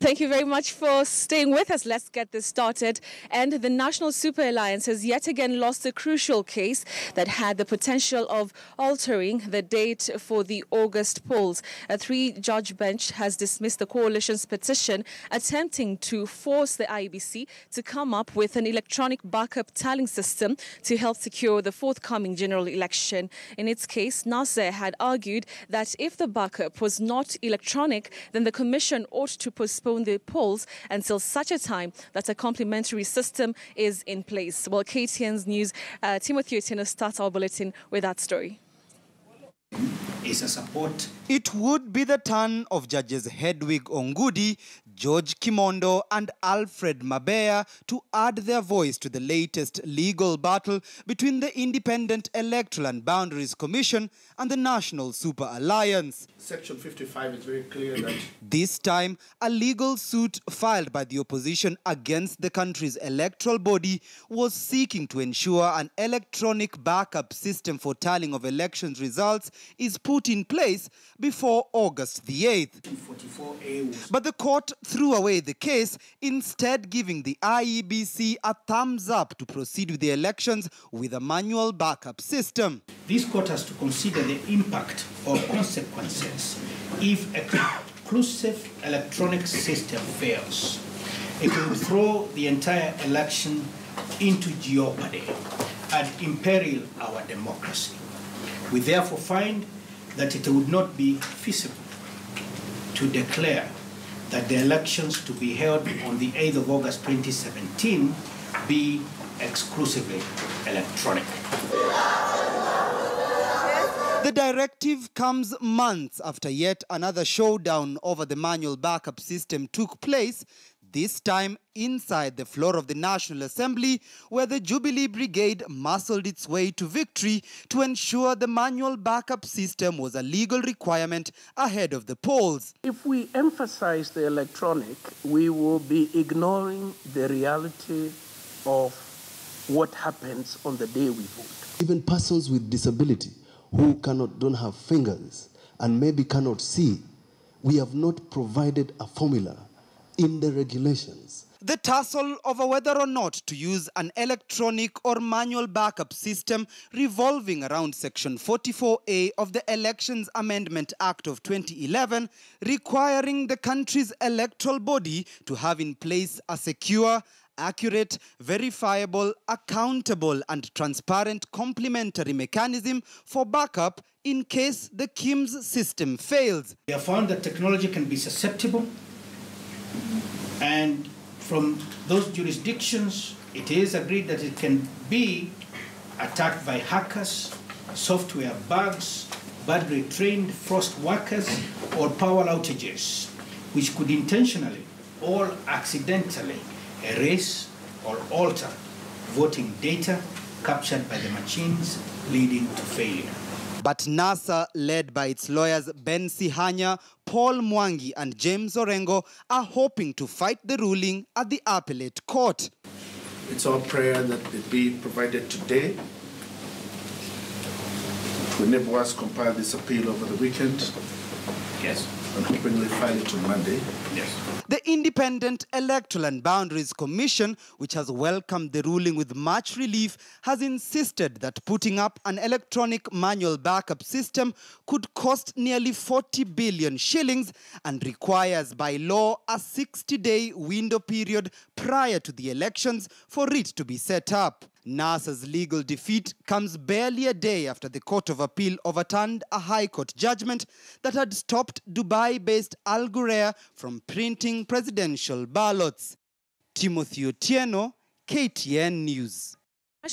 Thank you very much for staying with us. Let's get this started. And the National Super Alliance has yet again lost a crucial case that had the potential of altering the date for the August polls. A three-judge bench has dismissed the coalition's petition attempting to force the IEBC to come up with an electronic backup tallying system to help secure the forthcoming general election. In its case, NASA had argued that if the backup was not electronic, then the commission ought to postpone the polls until such a time that a complementary system is in place. Well, KTN's News, Timothy Otieno starts our bulletin with that story. Is a support. It would be the turn of Judges Hedwig Ongudi, George Kimondo and Alfred Mabea to add their voice to the latest legal battle between the Independent Electoral and Boundaries Commission and the National Super Alliance. Section 55 is very clear that this time, a legal suit filed by the opposition against the country's electoral body was seeking to ensure an electronic backup system for tallying of elections results is put in place before August the 8th. But the court threw away the case, instead giving the IEBC a thumbs up to proceed with the elections with a manual backup system. This court has to consider the impact or consequences if a conclusive electronic system fails. It will throw the entire election into jeopardy and imperil our democracy. We therefore find that it would not be feasible to declare that the elections to be held on the 8th of August 2017 be exclusively electronic. The directive comes months after yet another showdown over the manual backup system took place, this time inside the floor of the National Assembly, where the Jubilee Brigade muscled its way to victory to ensure the manual backup system was a legal requirement ahead of the polls. If we emphasize the electronic, we will be ignoring the reality of what happens on the day we vote. Even persons with disability who don't have fingers and maybe cannot see, we have not provided a formula in the regulations. The tussle over whether or not to use an electronic or manual backup system revolving around Section 44A of the Elections Amendment Act of 2011, requiring the country's electoral body to have in place a secure, accurate, verifiable, accountable and transparent complementary mechanism for backup in case the KIMS system fails. We have found that technology can be susceptible, and from those jurisdictions, it is agreed that it can be attacked by hackers, software bugs, badly trained frost workers, or power outages, which could intentionally or accidentally erase or alter voting data captured by the machines, leading to failure. But NASA, led by its lawyers Ben Sihanya, Paul Mwangi and James Orengo, are hoping to fight the ruling at the appellate court. it's our prayer that it be provided today to enable us to compile this appeal over the weekend. Yes. And hopefully file it on Monday. Yes. The Independent Electoral and Boundaries Commission, which has welcomed the ruling with much relief, has insisted that putting up an electronic manual backup system could cost nearly 40 billion shillings and requires by law a 60-day window period prior to the elections for it to be set up. NASA's legal defeat comes barely a day after the Court of Appeal overturned a High Court judgment that had stopped Dubai-based Al Ghurair from printing presidential ballots. Timothy Otieno, KTN News.